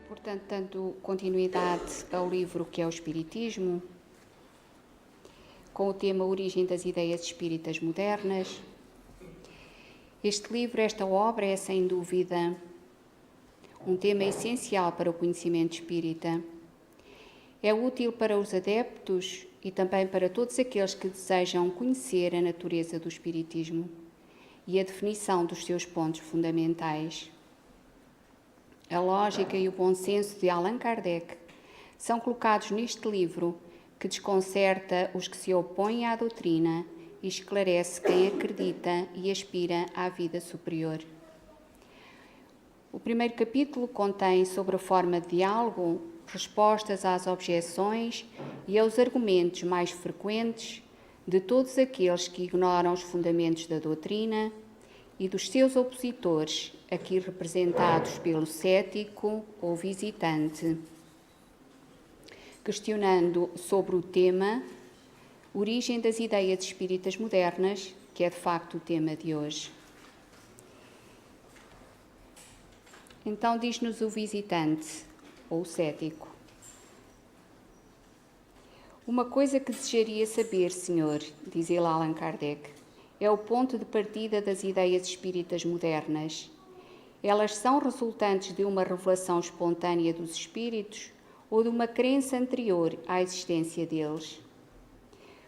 Portanto, dando continuidade ao livro que é o Espiritismo, com o tema Origem das Ideias Espíritas Modernas. Este livro, esta obra, é sem dúvida um tema essencial para o conhecimento espírita. É útil para os adeptos e também para todos aqueles que desejam conhecer a natureza do Espiritismo e a definição dos seus pontos fundamentais. A lógica e o bom senso de Allan Kardec são colocados neste livro que desconcerta os que se opõem à doutrina e esclarece quem acredita e aspira à vida superior. O primeiro capítulo contém, sobre a forma de diálogo, respostas às objeções e aos argumentos mais frequentes de todos aqueles que ignoram os fundamentos da doutrina e dos seus opositores, aqui representados pelo cético ou visitante, questionando sobre o tema Origem das Ideias Espíritas Modernas, que é de facto o tema de hoje. Então diz-nos o visitante, ou o cético: uma coisa que desejaria saber, senhor, diz ele a Allan Kardec, é o ponto de partida das ideias espíritas modernas. Elas são resultantes de uma revelação espontânea dos espíritos ou de uma crença anterior à existência deles?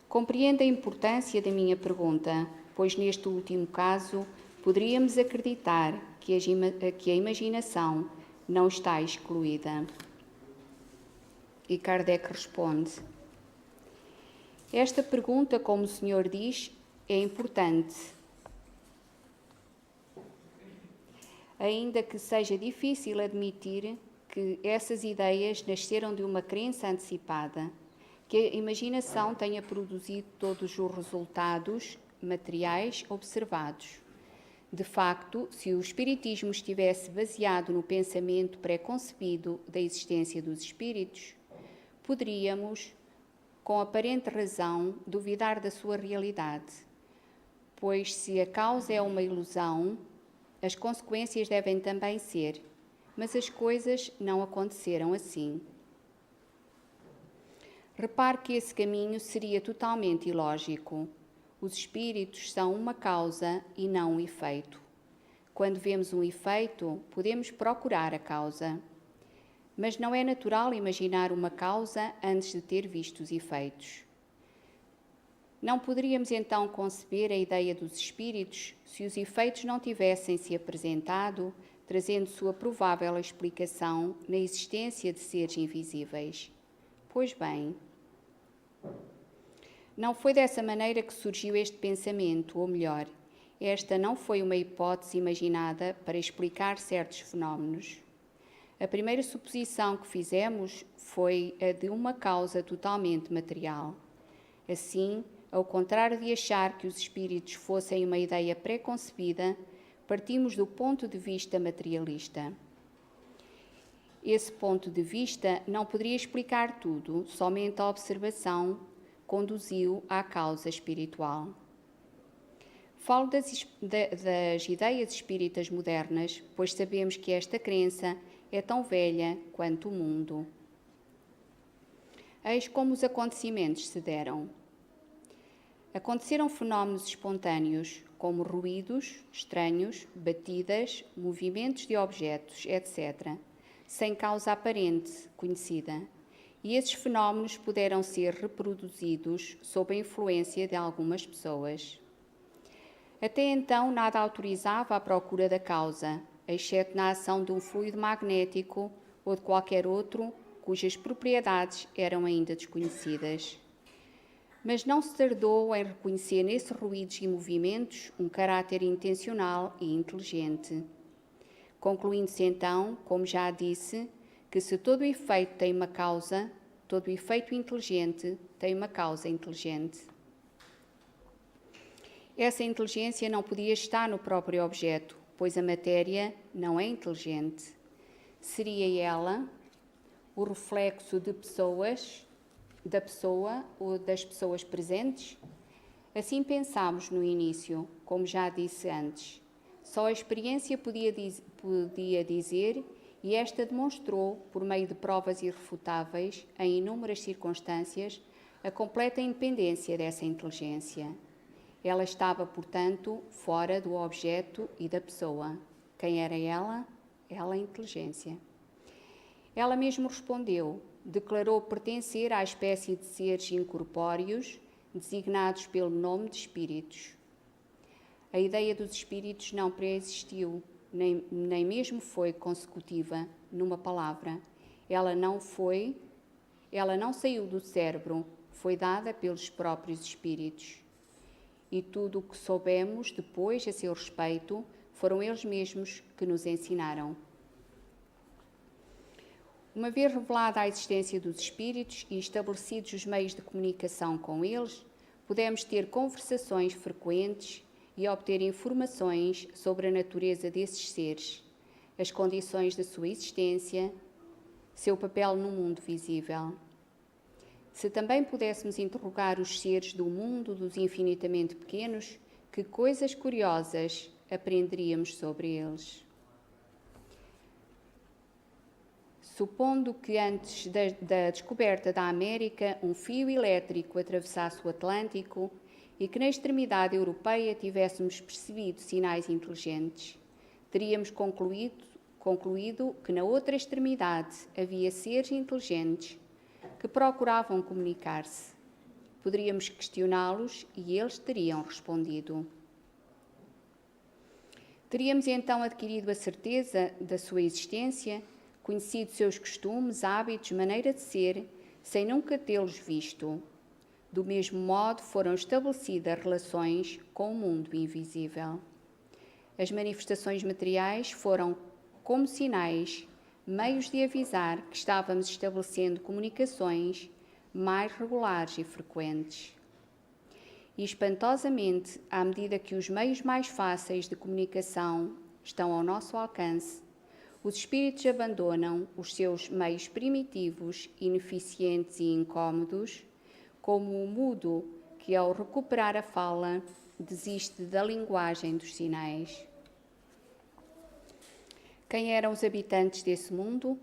Compreende a importância da minha pergunta, pois neste último caso poderíamos acreditar que a imaginação não está excluída. E Kardec responde: esta pergunta, como o senhor diz, é importante, ainda que seja difícil admitir que essas ideias nasceram de uma crença antecipada, que a imaginação tenha produzido todos os resultados materiais observados. De facto, se o Espiritismo estivesse baseado no pensamento pré-concebido da existência dos espíritos, poderíamos, com aparente razão, duvidar da sua realidade, pois se a causa é uma ilusão, as consequências devem também ser, mas as coisas não aconteceram assim. Repare que esse caminho seria totalmente ilógico. Os espíritos são uma causa e não um efeito. Quando vemos um efeito, podemos procurar a causa. Mas não é natural imaginar uma causa antes de ter visto os efeitos. Não poderíamos então conceber a ideia dos espíritos se os efeitos não tivessem se apresentado, trazendo sua provável explicação na existência de seres invisíveis. Pois bem, não foi dessa maneira que surgiu este pensamento, ou melhor, esta não foi uma hipótese imaginada para explicar certos fenómenos. A primeira suposição que fizemos foi a de uma causa totalmente material. Assim, ao contrário de achar que os espíritos fossem uma ideia pré-concebida, partimos do ponto de vista materialista. Esse ponto de vista não poderia explicar tudo, somente a observação conduziu à causa espiritual. Falo das ideias espíritas modernas, pois sabemos que esta crença é tão velha quanto o mundo. Eis como os acontecimentos se deram. Aconteceram fenómenos espontâneos, como ruídos estranhos, batidas, movimentos de objetos, etc., sem causa aparente, conhecida. E esses fenómenos puderam ser reproduzidos sob a influência de algumas pessoas. Até então, nada autorizava a procura da causa, exceto na ação de um fluido magnético ou de qualquer outro cujas propriedades eram ainda desconhecidas. Mas não se tardou em reconhecer nesses ruídos e movimentos um caráter intencional e inteligente. Concluindo-se então, como já disse, que se todo efeito tem uma causa, todo efeito inteligente tem uma causa inteligente. Essa inteligência não podia estar no próprio objeto, pois a matéria não é inteligente. Seria ela o reflexo da pessoa ou das pessoas presentes? Assim pensámos no início, como já disse antes. Só a experiência podia dizer e esta demonstrou, por meio de provas irrefutáveis, em inúmeras circunstâncias, a completa independência dessa inteligência. Ela estava, portanto, fora do objeto e da pessoa. Quem era ela? Ela, a inteligência. Ela mesmo respondeu, declarou pertencer à espécie de seres incorpóreos, designados pelo nome de espíritos. A ideia dos espíritos não pré-existiu, nem mesmo foi consecutiva numa palavra. Ela não saiu do cérebro, foi dada pelos próprios espíritos. E tudo o que soubemos depois a seu respeito foram eles mesmos que nos ensinaram. Uma vez revelada a existência dos espíritos e estabelecidos os meios de comunicação com eles, pudemos ter conversações frequentes e obter informações sobre a natureza desses seres, as condições da sua existência, seu papel no mundo visível. Se também pudéssemos interrogar os seres do mundo dos infinitamente pequenos, que coisas curiosas aprenderíamos sobre eles. Supondo que antes da descoberta da América um fio elétrico atravessasse o Atlântico e que na extremidade europeia tivéssemos percebido sinais inteligentes, teríamos concluído que na outra extremidade havia seres inteligentes que procuravam comunicar-se. Poderíamos questioná-los e eles teriam respondido. Teríamos então adquirido a certeza da sua existência, conhecido seus costumes, hábitos, maneira de ser, sem nunca tê-los visto. Do mesmo modo, foram estabelecidas relações com o mundo invisível. As manifestações materiais foram como sinais, meios de avisar que estávamos estabelecendo comunicações mais regulares e frequentes. E espantosamente, à medida que os meios mais fáceis de comunicação estão ao nosso alcance, os espíritos abandonam os seus meios primitivos, ineficientes e incômodos, como o mudo que, ao recuperar a fala, desiste da linguagem dos sinais. Quem eram os habitantes desse mundo?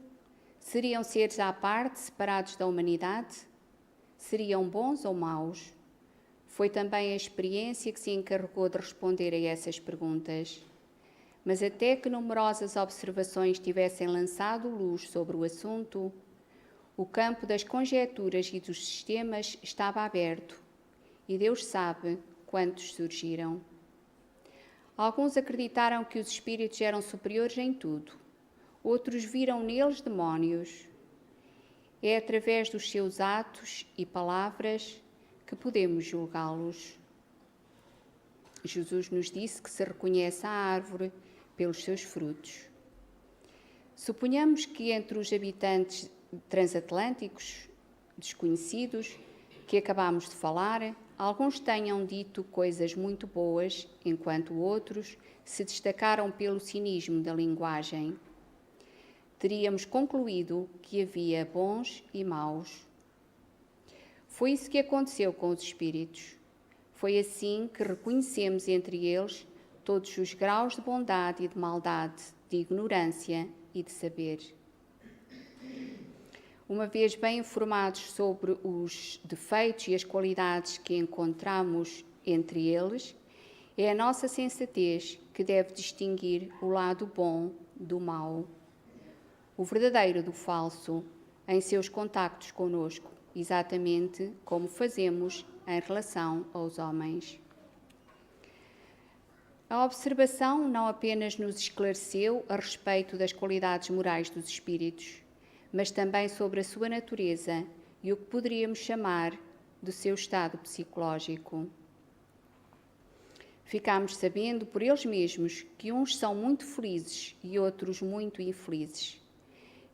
Seriam seres à parte, separados da humanidade? Seriam bons ou maus? Foi também a experiência que se encarregou de responder a essas perguntas. Mas até que numerosas observações tivessem lançado luz sobre o assunto, o campo das conjecturas e dos sistemas estava aberto, e Deus sabe quantos surgiram. Alguns acreditaram que os espíritos eram superiores em tudo, outros viram neles demónios. É através dos seus atos e palavras que podemos julgá-los. Jesus nos disse que se reconhece a árvore pelos seus frutos. Suponhamos que entre os habitantes transatlânticos, desconhecidos, que acabamos de falar, alguns tenham dito coisas muito boas, enquanto outros se destacaram pelo cinismo da linguagem. Teríamos concluído que havia bons e maus. Foi isso que aconteceu com os espíritos. Foi assim que reconhecemos entre eles todos os graus de bondade e de maldade, de ignorância e de saber. Uma vez bem informados sobre os defeitos e as qualidades que encontramos entre eles, é a nossa sensatez que deve distinguir o lado bom do mau, o verdadeiro do falso, em seus contactos conosco, exatamente como fazemos em relação aos homens. A observação não apenas nos esclareceu a respeito das qualidades morais dos espíritos, mas também sobre a sua natureza e o que poderíamos chamar do seu estado psicológico. Ficámos sabendo por eles mesmos que uns são muito felizes e outros muito infelizes,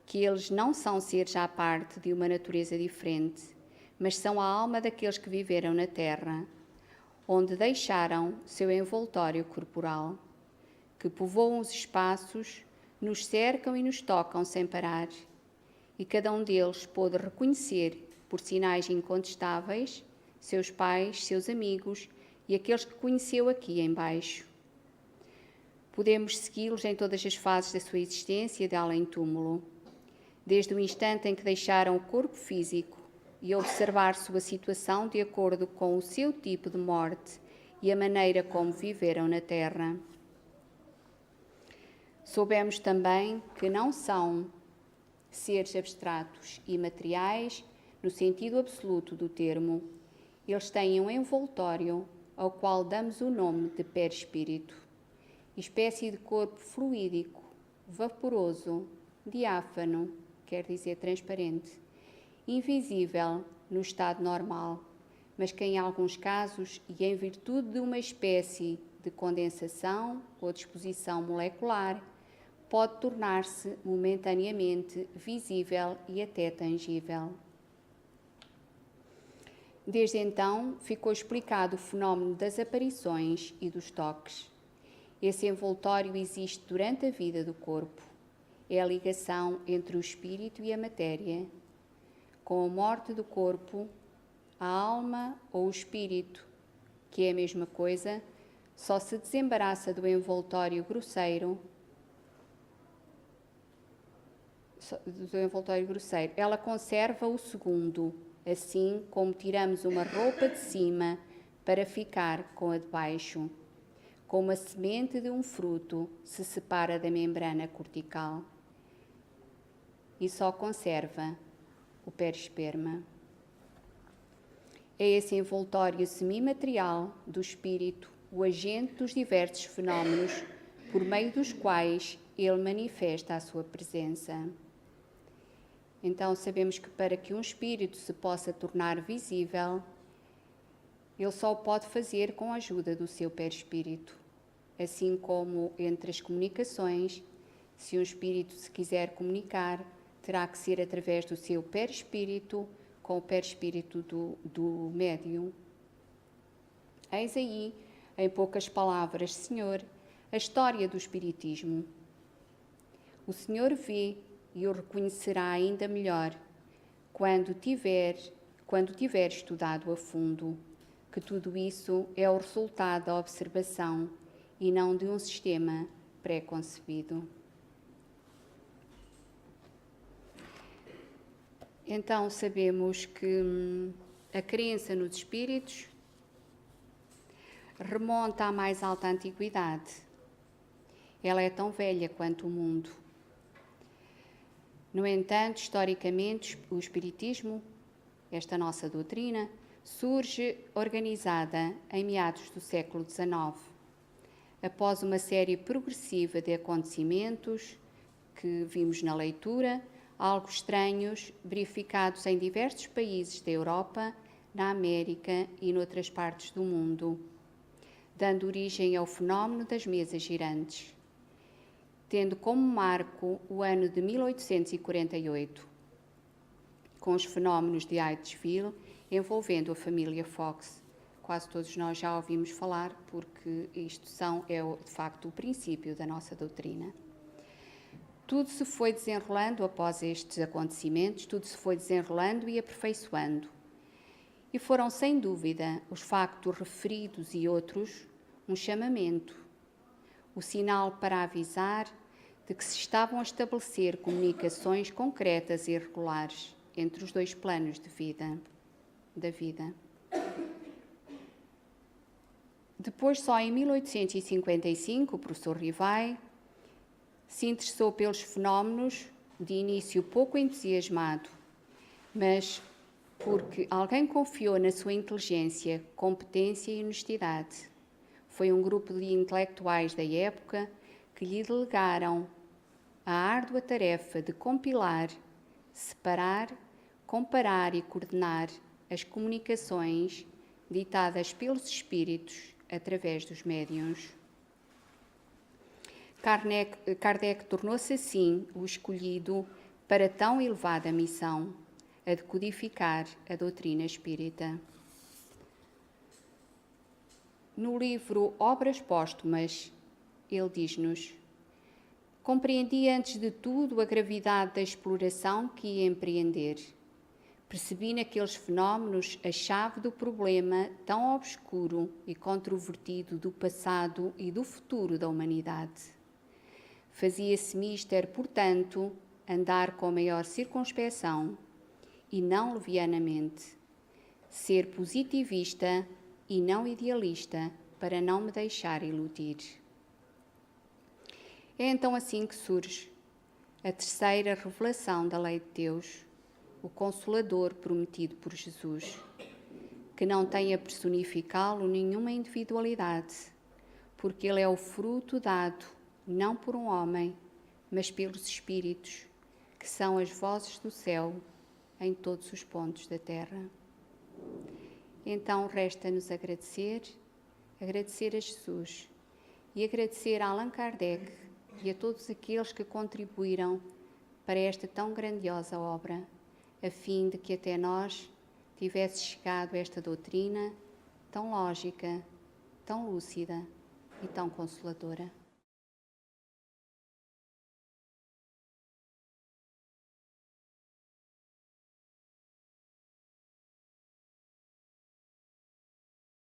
que eles não são seres à parte de uma natureza diferente, mas são a alma daqueles que viveram na Terra, onde deixaram seu envoltório corporal, que povoam os espaços, nos cercam e nos tocam sem parar, e cada um deles pôde reconhecer, por sinais incontestáveis, seus pais, seus amigos e aqueles que conheceu aqui embaixo. Podemos segui-los em todas as fases da sua existência de além-túmulo, desde o instante em que deixaram o corpo físico e observar sua situação de acordo com o seu tipo de morte e a maneira como viveram na Terra. Soubemos também que não são seres abstratos e materiais no sentido absoluto do termo. Eles têm um envoltório ao qual damos o nome de perispírito, espécie de corpo fluídico, vaporoso, diáfano, quer dizer transparente, invisível no estado normal, mas que em alguns casos, e em virtude de uma espécie de condensação ou disposição molecular, pode tornar-se momentaneamente visível e até tangível. Desde então, ficou explicado o fenómeno das aparições e dos toques. Esse envoltório existe durante a vida do corpo. É a ligação entre o espírito e a matéria. Com a morte do corpo, a alma ou o espírito, que é a mesma coisa, só se desembaraça do envoltório grosseiro. Ela conserva o segundo, assim como tiramos uma roupa de cima para ficar com a de baixo. Como a semente de um fruto se separa da membrana cortical e só conserva o perisperma. É esse envoltório semimaterial do espírito o agente dos diversos fenómenos por meio dos quais ele manifesta a sua presença. Então sabemos que para que um espírito se possa tornar visível, ele só o pode fazer com a ajuda do seu perispírito. Assim como entre as comunicações, se um espírito se quiser comunicar, terá que ser através do seu perispírito com o perispírito do médium. Eis aí, em poucas palavras, Senhor, a história do Espiritismo. O Senhor vê e o reconhecerá ainda melhor quando tiver estudado a fundo que tudo isso é o resultado da observação e não de um sistema pré-concebido. Então sabemos que a crença nos espíritos remonta à mais alta antiguidade. Ela é tão velha quanto o mundo. No entanto, historicamente, o Espiritismo, esta nossa doutrina, surge organizada em meados do século XIX, após uma série progressiva de acontecimentos que vimos na leitura, algo estranhos, verificados em diversos países da Europa, na América e noutras partes do mundo, dando origem ao fenómeno das mesas girantes, tendo como marco o ano de 1848, com os fenómenos de Hydesville envolvendo a família Fox. Quase todos nós já ouvimos falar, porque isto é de facto o princípio da nossa doutrina. Tudo se foi desenrolando após estes acontecimentos, tudo se foi desenrolando e aperfeiçoando. E foram, sem dúvida, os factos referidos e outros, um chamamento, o sinal para avisar de que se estavam a estabelecer comunicações concretas e regulares entre os dois planos da vida. Depois, só em 1855, o professor Rivai se interessou pelos fenómenos, de início pouco entusiasmado, mas porque alguém confiou na sua inteligência, competência e honestidade. Foi um grupo de intelectuais da época que lhe delegaram a árdua tarefa de compilar, separar, comparar e coordenar as comunicações ditadas pelos espíritos através dos médiuns. Kardec tornou-se assim o escolhido para tão elevada missão, a de codificar a doutrina espírita. No livro Obras Póstumas, ele diz-nos: compreendi antes de tudo a gravidade da exploração que ia empreender. Percebi naqueles fenómenos a chave do problema tão obscuro e controvertido do passado e do futuro da humanidade. Fazia-se mister, portanto, andar com maior circunspeção e não levianamente, ser positivista e não idealista, para não me deixar iludir. É então assim que surge a terceira revelação da lei de Deus, o Consolador prometido por Jesus, que não tem a personificá-lo nenhuma individualidade, porque ele é o fruto dado não por um homem, mas pelos Espíritos, que são as vozes do céu em todos os pontos da terra. Então resta-nos agradecer a Jesus e agradecer a Allan Kardec e a todos aqueles que contribuíram para esta tão grandiosa obra, a fim de que até nós tivesse chegado esta doutrina tão lógica, tão lúcida e tão consoladora.